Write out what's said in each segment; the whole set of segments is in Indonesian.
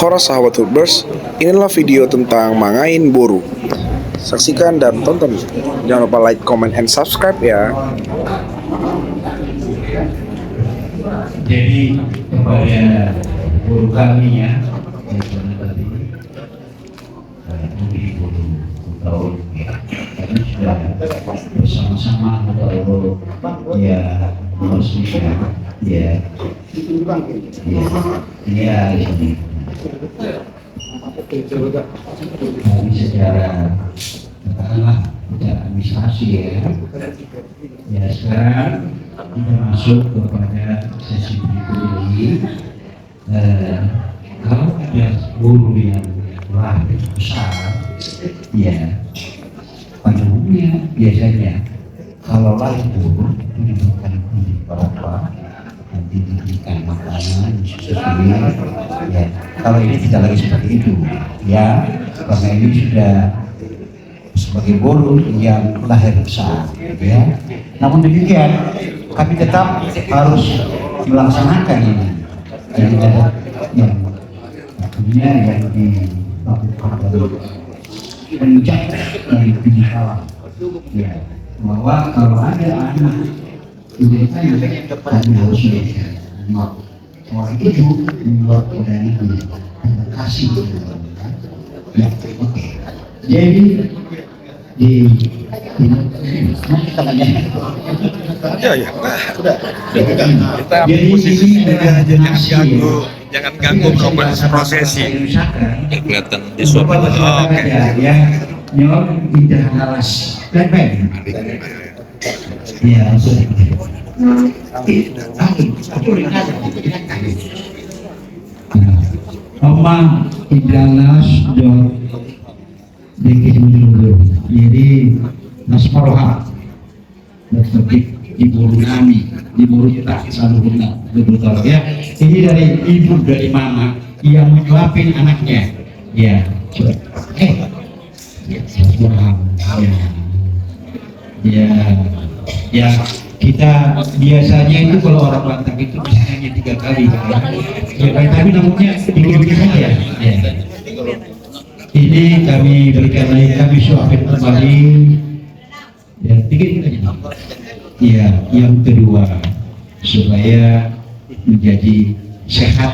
Para sahabat Hoodbers, inilah video tentang mangain boru. Saksikan dan tonton. Jangan lupa like, comment, and subscribe ya. Jadi kepada guru kami ya, tadi guru tahun ya, kami sudah bersama-sama atau ya maksudnya ya di sini. Kami secara katakanlah secara administrasi ya sekarang kita masuk kepada sesi berikut ini. Kalau ada guru yang lahir besar ya pada umumnya biasanya kalau lahir guru itu diberikan beberapa nanti diberikan makanan sesuai ya. Kalau ini tidak lagi seperti itu ya, karena ini sudah sebagai guru yang lahir besar ya. Namun demikian kami tetap harus melaksanakan ini. Jadi ada yang akhirnya yang dilakukan dari menjak dari pendidikan ya, bahwa kalau ada anak mereka yang kami harus membuat orang itu membuat dari kasih ya. Oke. Jadi di kita banyak ya sudah kita ambil posisi jangan ganggu prosesi kelihatan di suatu oke ya nyon tidak halas pen ya Omang Idalas jadi Mas Paroha bersetik di buru kami di buru kita selalu betul ya. Ini dari ibu dari mama yang menyuapin anaknya ya. Ya kita biasanya itu kalau orang Batak itu misalnya 3 kali ya tapi namanya dikit-dikit saja ya. Ini kami berikan lagi, kami suapin kembali ya, dikit aja ya. Yang kedua supaya menjadi sehat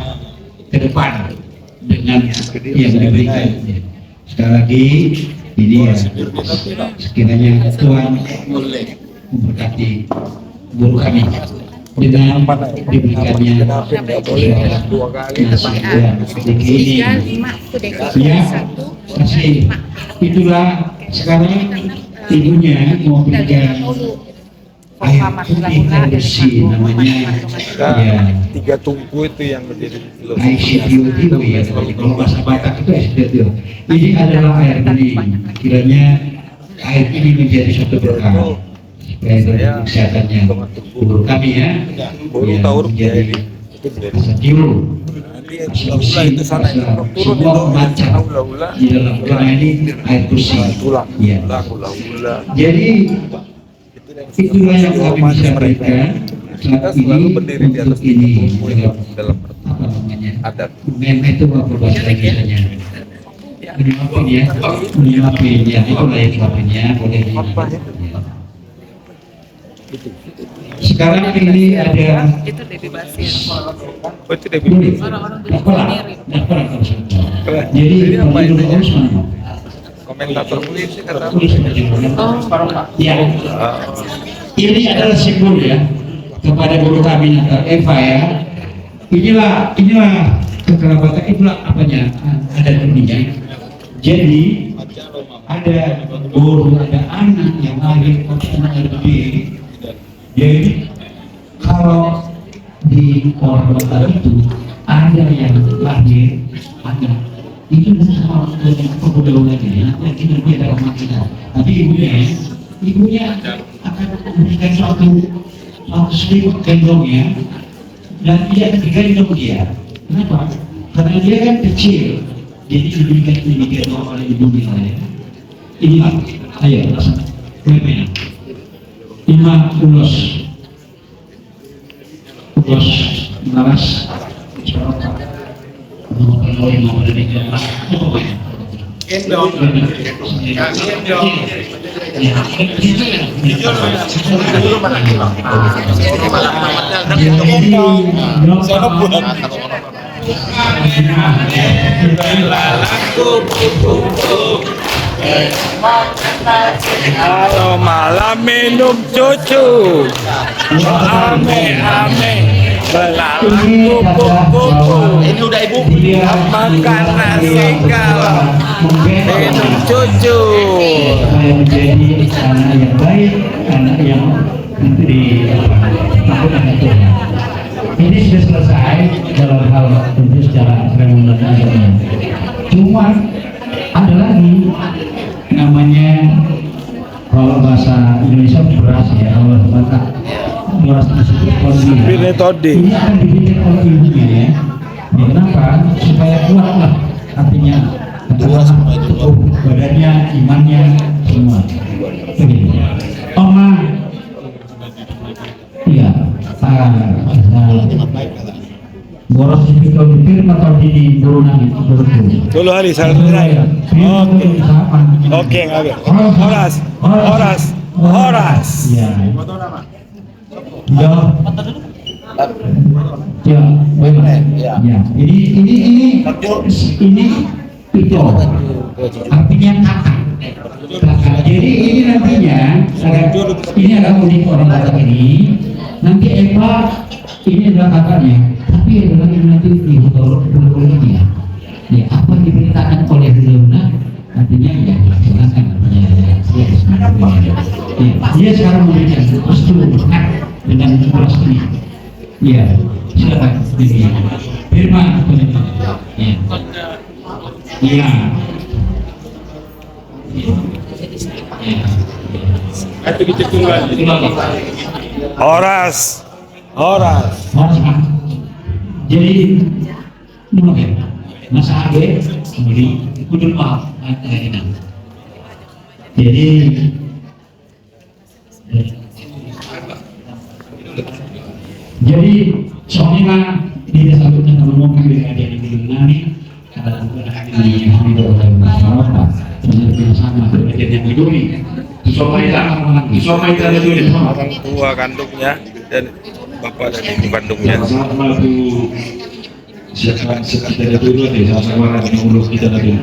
ke depan dengan yang diberikan ya. Sekali lagi ini ya sekiranya Tuhan memberkati guru kami dengan diberikannya ini ya kasih. Itulah sekarang ibunya mau berikan air putih bersih namanya ya 3 tungku itu yang berdiri ICPO ya kalau bahasa Batak itu SDTO. Ini adalah air bening, kiranya air ini menjadi suatu berkah supaya kesehatannya guru kami ya menjadi setiul itu sana semua macam di dalam karena ini air bersih ya. Jadi itulah yang kami bisa berikan saat ini untuk ini dalam apa namanya adat itu apa bahasa Inggrisnya menyuapin ya itulah yang suapinnya boleh ya. Sekarang ini ada itu Debbie Basir. itu Debbie jadi urus mana komentator polisi kata ya. Ini adalah simbol ya kepada guru kami Eva ya. Inilah kekerabatan, itulah apanya ada dunia. Jadi ada guru, ada anak yang lahir anak gede. Jadi kalau di orang itu ada yang lahir anak itu sama dengan pergaulannya itu dia dalam kita. Tapi ibunya akan memberikan suatu selimut gendongnya dan dia gendong dia. Kenapa? Karena dia kan kecil, jadi diberikan ini gendong oleh ibunya ya. Inilah, ayo laksana. Ima ulos naras Kalau malam minum cucu, ame-ame, belalang kupu-kupu. Ini udah ibu. Makan nasi kalau minum cucu. Menjadi anak yang baik, anak yang di takut akan Tuhan. Ini sudah selesai dalam hal tentu secara agama dan agama. Cuma ada lagi namanya kalau bahasa Indonesia beras ya, kalau bahasa beras tersebut Metode. ini akan dibikin oleh ibunya ya. Ya, kenapa? Supaya kuat lah artinya tubuh, badannya, imannya, semua. Begitu. Oma, iya, boros itu dipikir atau di burunan Dulu hari saya Oke, Horas. Ya. Ya, baik. Ya. Ini itu artinya kakak. Jadi ini nantinya ini adalah unik orang Batak ini. Nanti Eva ini adalah kakaknya, tapi adalah ini nanti di huruf ini ya. Ya, apa yang diberitakan oleh Leuna artinya ya silakan artinya ya. Dia sekarang memberikan restu dengan beras ini. Ya, silakan ini. Firman ya. Iya. Horas. Jadi, Mas Abe, kemudian kudu maaf, jadi soalnya di desa itu ngomong dengan dia di Nani, ada ini yang apa? Benar sama dengan yang Widuri. Somai tadi itu Orang tua kandungnya dan bapak dan ibu kandungnya. Sama-sama Bu siapkan sekitar itu deh sama-sama dengan urus kita tadi.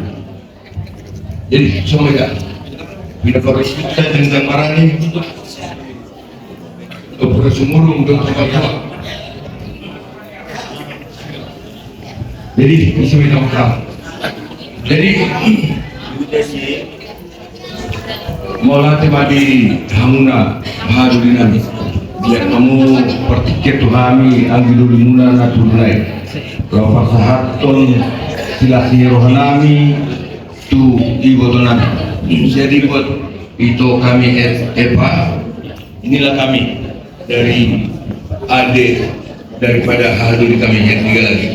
Jadi semua ya. Bila korupsi kita dengan marani untuk sumurung untuk apa? Jadi bisa kita makan. Jadi Mola temadi hamuna bahadulinan biar kamu pertiket tuhami anggidul muna naturunai lawan sahaton silasi rohanami tu ibotonan. Jadi buat itu kami Eva, inilah kami dari adik daripada haduri kami yang tiga lagi.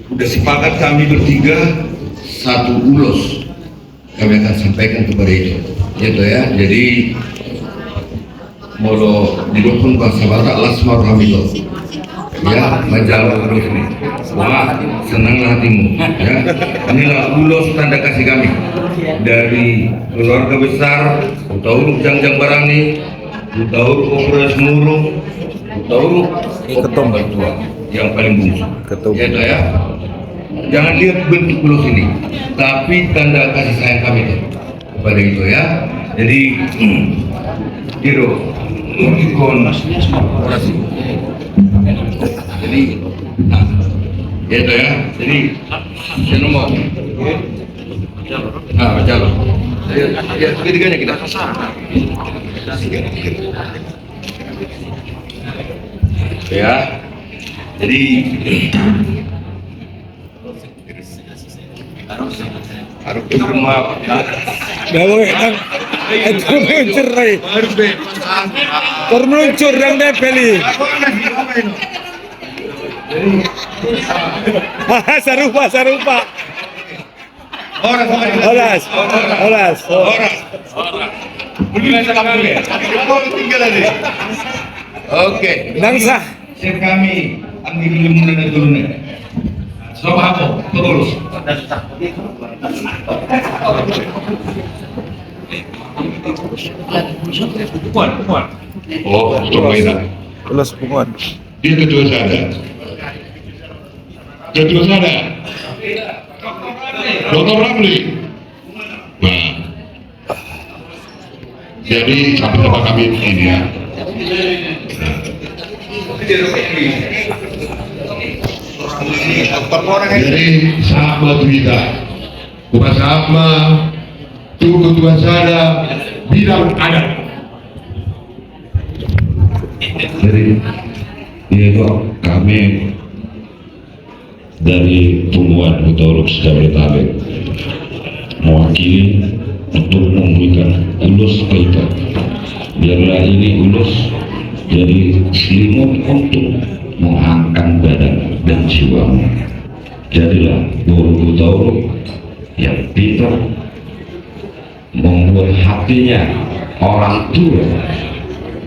Udah sepakat kami bertiga satu ulos kami akan sampaikan kepada itu ya. Jadi molo didukung bahasa Batak Lasmar Hamito ya majalah terus ini. Wah, senanglah hatimu ya. Inilah ulos tanda kasih kami dari keluarga besar Utauruk Jangjang Barani, Utauruk Opres Murung, Utauruk Ketum tua yang paling bungsu Ketum. ya. Jangan lihat bentuk ulos ini, tapi tanda kasih sayang kami kepada itu ya. Jadi kiro kon orasi. Jadi nah, itu ya. Jadi saya nomor calon. Ya, ketiganya kita ya. Jadi harus rumah Itu meluncur nih. Termeluncur yang nepeli. Sarupa. Oras. Oke. Nangsa. Chef kami Anggi Limuna dan turunnya. Sobahamu, pengurus. Oh, Tomaida. Lulus punguan. Dia ketua sada. Ketua sada. Dr. Ramli. Nah, jadi sama-sama kami ini ya. Jadi sama kita, bukan sama itu ketua sada bidang adat. Jadi itu kami dari Tumuan Hutoruk Jabodetabek mewakili untuk memberikan ulus kita, biarlah ini ulus jadi selimut untuk mengangkat badan dan jiwamu. Jadilah guru Hutoruk yang pintar, membuat hatinya orang tua,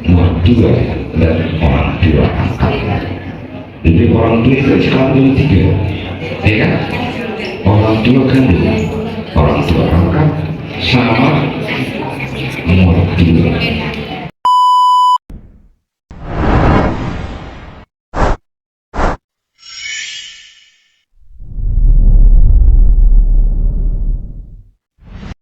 mertua dan orang tua angkat. Jadi orang tua itu sekarang ada tiga, ya kan? Orang tua kandung, orang tua angkat, sama mertua.